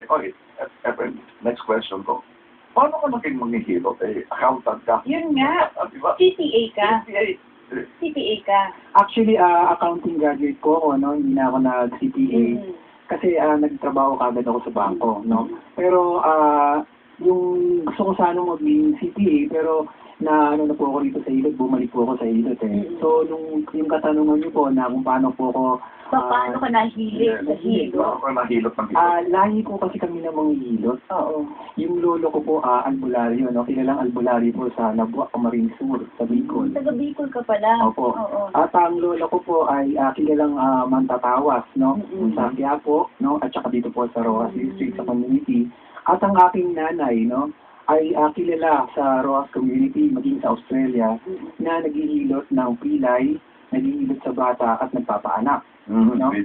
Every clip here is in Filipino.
Okay, Efren, next question ko. Paano ka naging manghihilot? Accountant ka. Yun nga. Diba? CPA ka. CPA. CPA ka. Actually, accounting graduate po ako, no? Hindi na ako nag-CPA. Kasi nagtrabaho kagad ako sa bangko, no? Pero yung gusto ko sana maging CPA, pero na ano na po ako rito sa Hilot, bumalik po ako sa Hilot eh. So, yung katanungan niyo po na kung paano po ako... Paano ka nahilig sa hilo? Paano ka nahilot ng hilot? Lahi po kasi kami ng mga hilot. Oo. Yung lolo ko po, albularyo, no? Kilalang albularyo po sa Labuak, Camarines Sur, sa Bicol. Taga Bicol ka pala. Opo. Oo. At ang lola ko po ay kilalang Mantatawas, no? Sa Quiapo, no? At saka dito po sa Rojas District, sa community. At ang aking nanay, no? Ay kilala sa Rojas community, maging sa Australia, na naghihilot ng pilay, naghihilot sa bata at nagpapaanak. No?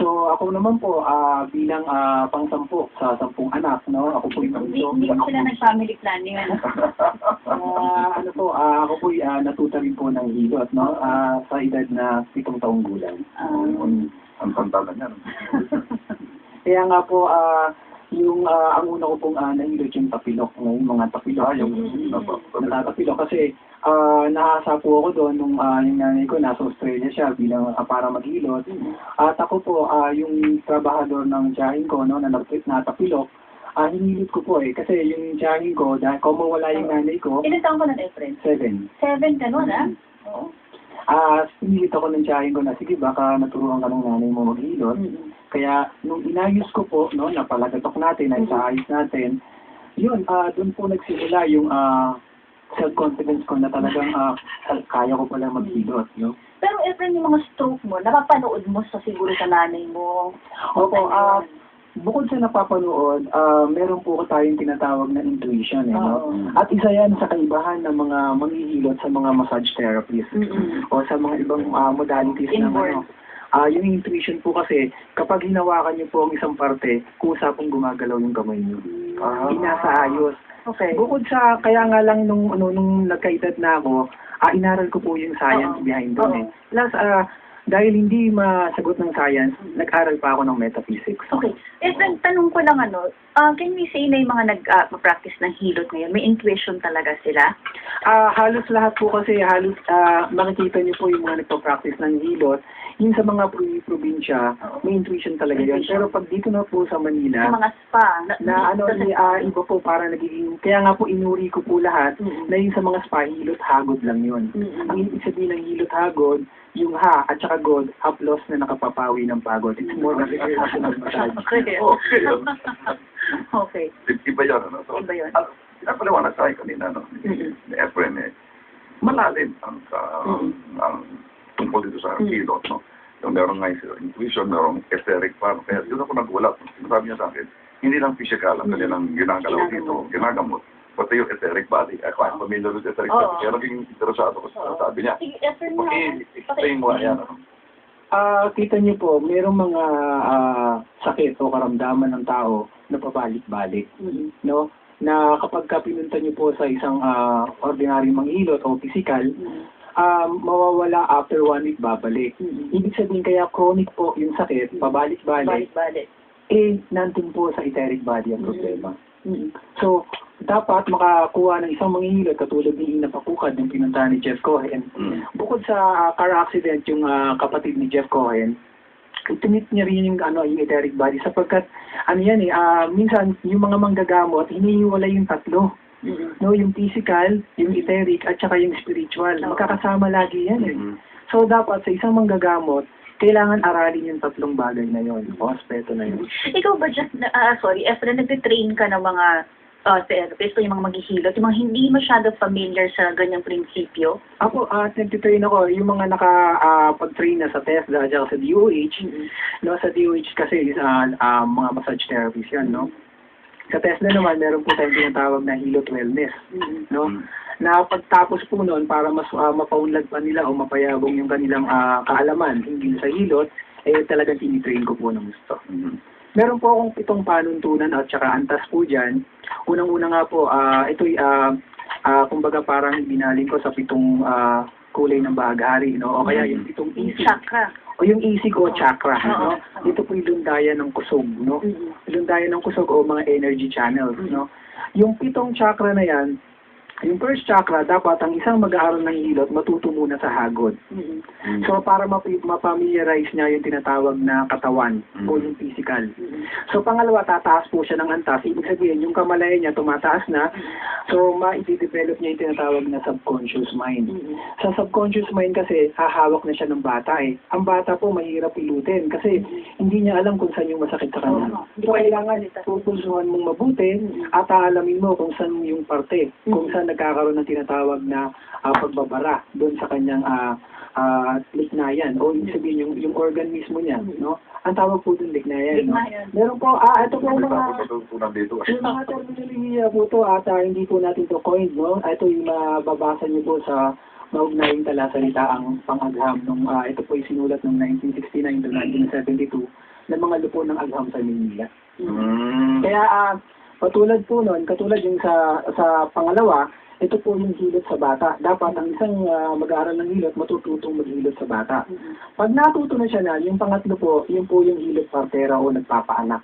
So ako naman po bilang pang-sampu sa 10 anak, no? Ako po Hindi mo sila nag-family planning, ano? ano po, ako po natuto rin po ng hilot, no? Sa edad na 7 taong gulang. Ang tanda niya. Kaya nga po, ang una ko pong nahilot yung tapilok, no? Yung mga tapilok. Yung Natatapilok kasi nahasa po ako doon nung yung nanay ko nasa Australia siya bilang para maghilot. At ako po, yung trabahador ng tiyahin ko, no, na natapilok, hinilot ko po eh. Kasi yung tiyahin ko, dahil kung mawala yung nanay ko... Ilan taon ka na, friend? 7. 7 ka nun, ha? Oo. Hinilit ako ng tiyahin ko na, sige, baka naturuan ka ng nanay mo maghilot. Kaya, nung inayos ko po, no, napalagatok natin, na isaayos natin, yun, doon po nagsimula yung self-confidence ko na talagang kaya ko pala maghilot, no? Pero, Efren, yung mga stroke mo, napapanood mo siguro sa nanay mo? Opo, bukod sa napapanood, meron po tayong tinatawag na intuition, no? At isa yan sa kaibahan ng mga manghihilot sa mga massage therapists o sa mga ibang modalities ng ano. Yung intuition po kasi, kapag hinawakan niyo po ang isang parte, kusa pong gumagalaw yung kamay niyo. Inasaayos. Okay. Bukod sa, kaya nga lang nung nagkaedad na ako, inaral ko po yung science behind doon eh. Plus, dahil hindi masagot ng science, nag-aral pa ako ng metaphysics. Okay. Efren, tanong ko lang can we say na yung mga nag-practice ng hilot ngayon, may intuition talaga sila? Halos lahat po kasi, makikita niyo po yung mga nagpa-practice ng hilot, yung sa mga probinsya, may intuition talaga yun. Pero pag dito na po sa Manila, Sa mga spa. iba po para nagiging, kaya nga po inuri ko po lahat, na yung sa mga spa, hilot hagod lang yun. Ang ibig sabihin ng hilot hagod, yung ha at saka god, haplos na nakapapawi ng pagod. It's more like a relational massage. Okay. Iba yun, ano? So, Iba yun. Pinapaliwanag sa akin kanina, no? Ni Efren, malalim ang tungkol dito sa hilot, no? Yung meron nga yung intuition, merong etheric part. Kaya doon ako nagulat. Sinasabi niya sa akin, hindi lang physical ang kanilang ginagalaw dito, ginagamot. Pati yung etheric body. Ako ang familiar with etheric body. Kaya naging interesado ko sa sabi niya. Sige, Efren, Explain mo yan, ano? Kita niyo po, mayroong mga sakit o karamdaman ng tao na pabalik-balik, no? Na kapag pinunta niyo po sa isang ordinary manghilot o physical, mawawala after 1 week babalik. Ibig sabihin kaya chronic po yung sakit, pabalik-balik, nandun po sa etheric body ang problema. So, dapat makakuha ng isang manghihilot katulad ni Ina Pakukad yung pinuntahan ni Jeff Cohen. Bukod sa car accident yung kapatid ni Jeff Cohen, itinit niya rin yung etheric body sapagkat minsan yung mga manggagamot hinihiwalay yung tatlo. No, yung physical, yung etheric at saka yung spiritual. Magkakasama lagi yan eh. So dapat sa isang manggagamot kailangan aralin yung tatlong bagay na yun, o aspeto na yun. Ikaw ba Efren, nag-train ka ng mga therapist o yung mga maghihilot, yung mga hindi masyado familiar sa ganyang prinsipyo? Ako, nag-train ako, yung mga nakapag-train na sa TESDA at sa DOH, no, sa DOH kasi mga massage therapist yan, no? Sa TESDA naman, meron po tayong tinatawag na hilot wellness, no? Na pagtapos po noon, para mas mapaunlad pa nila o mapayabong yung kanilang kaalaman hindi sa hilot, talagang tinitrain ko po ng gusto. Meron po akong 7 panuntunan at saka antas po dyan. Unang-una nga po, ito'y kumbaga parang binaling ko sa 7 kulay ng bahagari, no? O kaya yung itong isig, Chakra. o yung isig o chakra, Oo. no? Ito po yung lundayan ng kusog, no? Lundayan ng kusog o mga energy channels, no? Yung 7 chakra na yan, yung first chakra, dapat ang isang mag-aaral ng hilot matuto muna sa hagod. So, para mapamiliarize niya yung tinatawag na katawan o yung physical. So, pangalawa, tataas po siya ng antas. Ibig sabihin, yung kamalayan niya tumataas na. So, ma-develop niya yung tinatawag na subconscious mind. Sa subconscious mind kasi, hahawak na siya ng bata eh. Ang bata po, mahirap pilutin kasi hindi niya alam kung saan yung masakit sa kanya. So, kailangan pupulsuhan mong mabuti at aalamin mo kung saan yung parte, kung saan nagkakaroon ng tinatawag na pagbabara doon sa kanyang lignayan o ibig sabihin yung organ mismo niya, no? Ang tawag po doon lignayan, no? Meron po, ito po mga Natutunan dito. yung mga terminolohiya po to at hindi po natin to coined, no? Ito yung mababasa niyo po sa maugnayang talasalitaang pang-agham nung ito po yung sinulat ng 1969 to 1972 ng mga lupo ng agham sa Manila. Kaya katulad po nun, katulad yung sa pangalawa, ito po yung hilot sa bata. Dapat ang isang mag-aaral ng hilot, matututong maghilot sa bata. Pag natuto na siya na, yung pangatlo po, yun po yung hilot partera o nagpapaanak.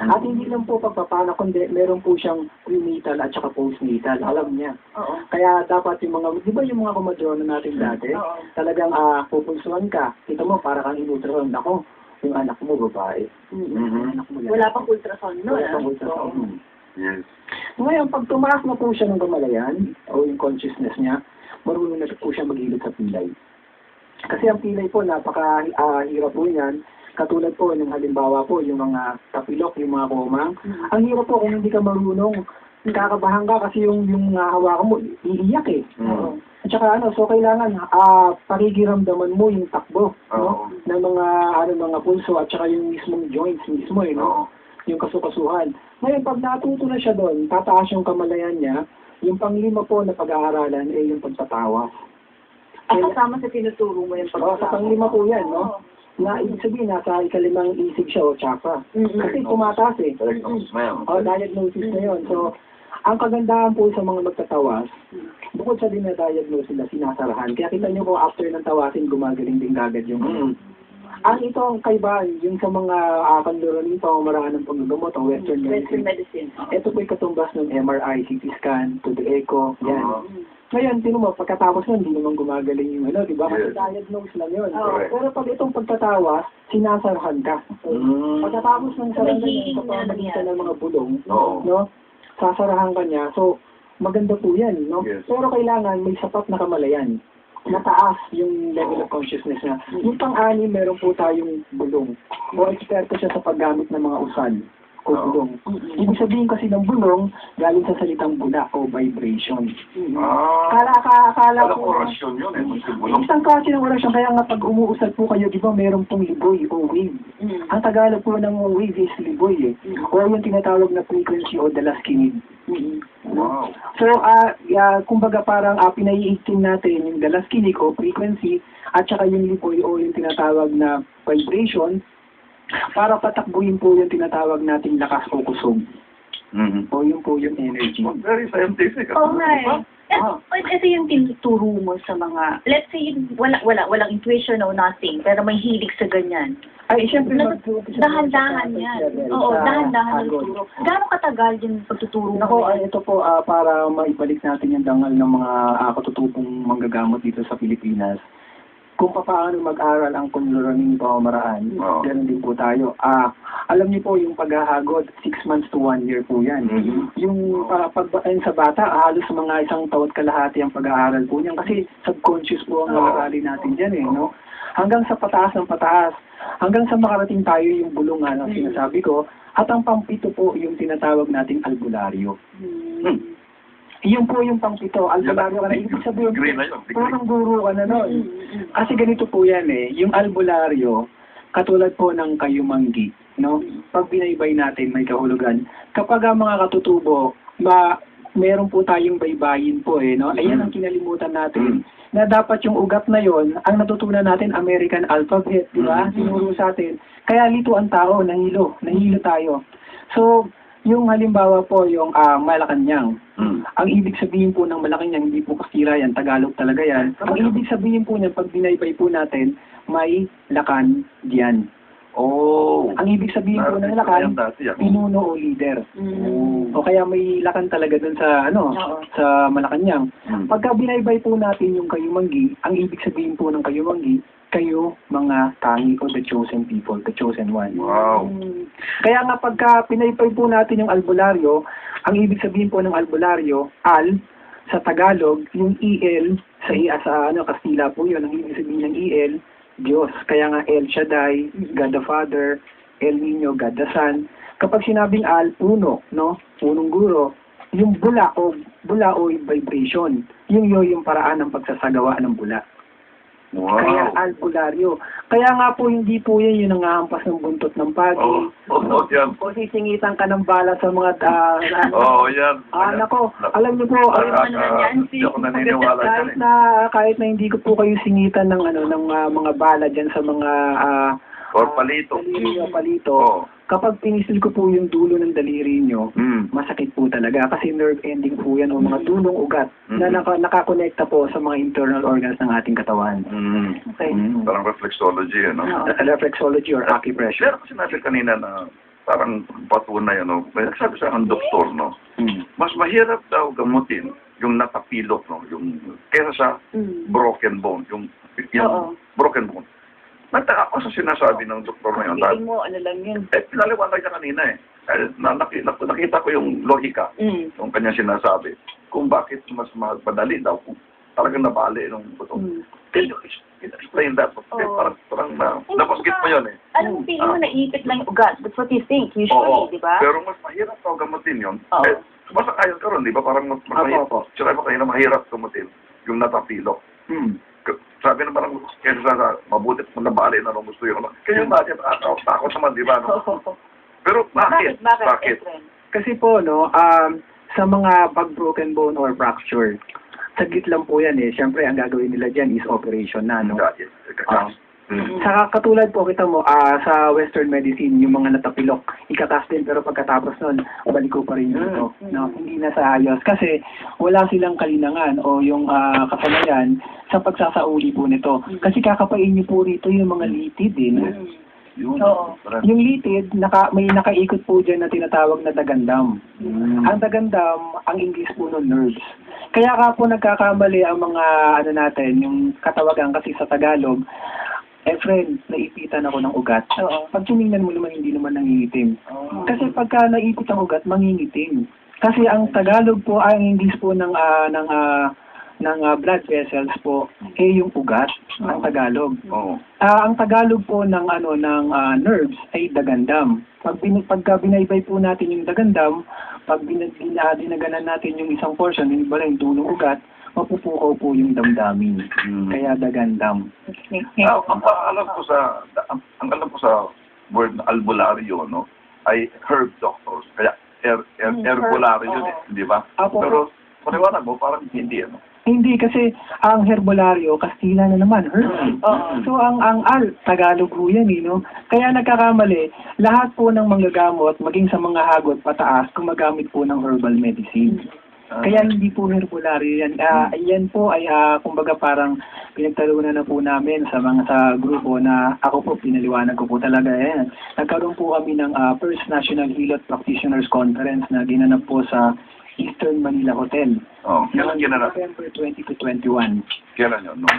At hindi lang po pagpapaanak, kundi meron po siyang prenatal at saka postnatal. Alam niya. Oo. Kaya dapat yung mga, di ba yung mga komadrona natin dati, talagang pupulsuhan ka. Ito mo, para kang inutrasound ako. Yung anak mo, babae. Anak mo, lalaki. Wala pang ultrasound, no? Wala pang ultrasound. Yes. Ngayon, pag tumaas na po siya ng kamalayan, o yung consciousness niya, marunong na po siya maghilot sa pilay. Kasi ang pilay po, napakahirap po yan. Katulad po ng halimbawa po, yung mga tapilok, yung mga komang. Ang hirap po kung hindi ka marunong, kakabahan ka kasi yung hawakan mo, iiyak eh. At saka so kailangan pakikiramdaman mo yung takbo, no? Ng mga pulso at saka yung mismong joints mismo, no? Yung kasukasuhan. Ngayon, pag natuto na siya doon, tataas yung kamalayan niya, yung panglima po na pag-aaralan ay yung pagtatawa. Kasama sa tinuturo mo yung Sa panglima po yan, no? Na ibig sabihin, nasa ikalimang isig siya o chakra. Kasi tumataas eh. Diagnosis na yun. So, ang kagandahan po sa mga magtatawas, bukod sa dinadiagnose sila, sinasarahan. Kaya kita nyo po, after ng tawasin, gumagaling din kagad yung ang ito ang kaibahan, yung sa mga kanluraning pamamaraan ng paggagamot o Western medicine. Ito po'y katumbas ng MRI, CT scan, to the echo, yan. Ngayon, sino mo, pagkatapos nun, hindi naman gumagaling yung di ba? Kasi diagnose lang yun. Pero pag itong pagtatawas, sinasarahan ka. Pagkatapos ng saranggan sa pamamagitan ng mga bulong, no? Sasarahan ka niya. So, maganda po yan, no? Pero kailangan may sapat na kamalayan. Mataas yung level of consciousness niya. Yung pang-anim, meron po tayong bulong. O eksperto siya sa paggamit ng mga usal o bulong. Ibig sabihin kasi ng bulong, galing sa salitang bula o vibration. Akala ko orasyon yun eh. Isang klase ng orasyon, kaya nga pag umuusal po kayo, di ba meron pong liboy o wave. Ang Tagalog po ng wave is liboy eh. O yung tinatawag na frequency o dalas kinig. Wow. So, kumbaga parang pinaiigting natin yung dalas kinig o frequency at saka yung liboy o yung tinatawag na vibration para patakbuhin po yung tinatawag nating lakas o kusog. O yun po yung energy. Very scientific. Oo nga eh. Ito yung tinuturo mo sa mga, let's say, walang intuition o nothing, pero may hilig sa ganyan. Ay, siyempre, dahan-dahan yan. Oo, dahan-dahan ang turo. Gano'ng katagal yung pagtuturo mo? Nako, ito po, para maibalik natin yung dangal ng mga katutubong manggagamot dito sa Pilipinas. Kung paano mag-aral ang kunluraning pamamaraan, ganun din po tayo. Alam niyo po, yung paghahagod, 6 months to 1 year po yan. Yung sa bata, halos mga 1 taon kalahati ang pag-aaral po niyan. Kasi subconscious po ang aralin natin dyan eh, no? Hanggang sa pataas ng pataas, hanggang sa makarating tayo yung bulungan ang sinasabi ko, at ang pampito po yung tinatawag nating albularyo. Iyon po yung pangpito, albularyo ka na. Ibig sabihin, parang guro ka na nun. Kasi ganito po yan eh, yung albularyo, katulad po ng kayumanggi, no? Pag binaybay natin, may kahulugan. Kapag ang mga katutubo, meron po tayong baybayin po eh, no? Ayan ang kinalimutan natin. Na dapat yung ugat na yon, ang natutunan natin, American alphabet, di ba? Sinuro sa atin. Kaya lito ang tao, nahilo tayo. So, Yung halimbawa po, yung Malacanang. Mm. Ang ibig sabihin po ng Malacanang, hindi po Kastila yan, Tagalog talaga yan. Ang ibig sabihin po niyan, pag binaybay po natin, may lakan diyan. Oh. Ang ibig sabihin po ng Yan lakan, dati yan. pinuno o leader. O kaya may lakan talaga dun sa, Oo. sa Malacanang. Mm. Pagka binaybay po natin yung Kayumanggi, ang ibig sabihin po ng Kayumanggi, kayo mga tangi o the chosen people, the chosen one. Wow. Kaya nga pagka pinaybay po natin yung albularyo, ang ibig sabihin po ng albularyo, al, sa Tagalog, yung EL, sa Kastila po yun, ang ibig sabihin ng EL, Diyos. Kaya nga El Shaddai, God the Father, El Niño, God the Son. Kapag sinabing al, puno, no? Punong guro, yung bula o vibration. Yung paraan ng pagsasagawa ng bula. Wow. Kaya albularyo. Kaya nga po hindi po yan yung nangahampas ng buntot ng pagi. Yan. O sisingitan ka ng bala sa mga Yan. nako, alam niyo po, Hindi ako naniniwala dyan kahit na hindi ko po kayo singitan ng mga bala diyan sa mga Or palito. daliri o palito. Oo. Kapag pinisil ko po yung dulo ng daliri nyo, Mm. masakit po talaga kasi nerve ending po yan o mga dulong ugat na nakakonekta po sa mga internal organs ng ating katawan. Mm. Okay. Parang reflexology, ano? Reflexology or acupressure. Meron kasi natin kanina na parang patunay, ano? May nagsabi sa akin, doktor, no? Mas mahirap daw gamutin yung natapilok, no? Yung, kesa sa broken bone, yung Oo. broken bone. Nagtaka ako sa sinasabi ng doktor na yun. Feeling mo, ano lang yun. Pinaliwanag niya kanina eh. Dahil nakita ko yung logika, yung kanyang sinasabi, kung bakit mas madali daw kung talagang nabali nung buto. Can you explain that? Parang nabanggit mo yun eh. Alam mo, feeling mo naipit lang yung ugat. That's what you think, Oo, usually, di ba? pero mas mahirap daw gamutin yun. Oo. Masakayan ka ron, di ba? Parang mas mahirap. Opo. Sinabi mo kayo na mahirap gamutin yung natapilok. Sabi naman ang kesa sa mabuti kung nabali na nung gusto yun. Kaya bakit? Takot naman, di ba? No? Pero bakit? Efren? Kasi po, no, sa mga pag broken bone or fracture, saglit lang po yan eh. Siyempre, ang gagawin nila dyan is operation na, no? Dahil, Saka katulad po, kita mo, sa Western medicine, yung mga natapilok, ikatas din, pero pagkatapos nun, baliko pa rin yun ito. No? Hindi na sa ayos. Kasi wala silang kalinangan o yung kapamayan sa pagsasauli po nito. Kasi kakapain niyo po rito yung mga litid din. Yun. Oo. Yung litid, may nakaikot po dyan na tinatawag na dagandam. Ang dagandam, ang English po nun, nerves. Kaya ka po nagkakamali ang mga, natin, yung katawagan kasi sa Tagalog, friend, naipitan ako ng ugat. Pag tinignan mo naman, hindi naman nangingitim. Kasi pagka naipit ang ugat, mangingitim. Kasi ang Tagalog po, ang English po ng blood vessels po, yung ugat, ang Tagalog. Ang Tagalog po ng nerves ay dagandam. Pagka binaybay po natin yung dagandam, pag dinaganan natin yung isang portion, yung iba rin dulong ugat, mapupukaw po yung damdamin. Kaya dagandam. Ang alam ko sa word na albularyo, no, ay herb doctors. Kaya herbularyo yun, di ba? Pero paliwanag mo, parang hindi, ano? Hindi, kasi ang herbolaryo, Kastila na naman, herb. So ang Tagalog po yan, no? Kaya nagkakamali, lahat po ng manggagamot, maging sa mga hagot pataas, gumagamit po ng herbal medicine. Kaya hindi po herbolaryo yan. Yan po ay kumbaga parang pinagtalunan na po namin sa grupo na ako po pinaliwanag ko po talaga yan. Nagkaroon po kami ng First National Hilot Practitioners Conference na ginanap po sa Eastern Manila Hotel. Kailan ginanap? November 20 to 21. Kailan yun? No?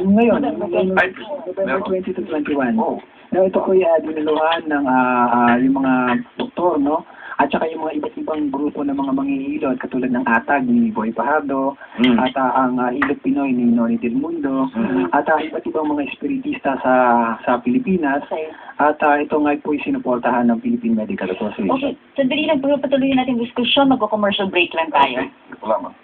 Ngayon, November 20 to 21. Now, ito po ay dinaluhan ng yung mga doktor, no? At saka yung mga iba't ibang grupo ng mga manghihilot katulad ng ATAG ni Boy Pajardo, at ang Hilot Pinoy ni Noni Del Mundo, at iba't ibang mga espiritista sa Pilipinas, at ito nga po yung sinuportahan ng Philippine Medical Association. Okay, sandali lang, pero patuloy natin diskusyon, magko-commercial break lang tayo. Okay, ito lamang.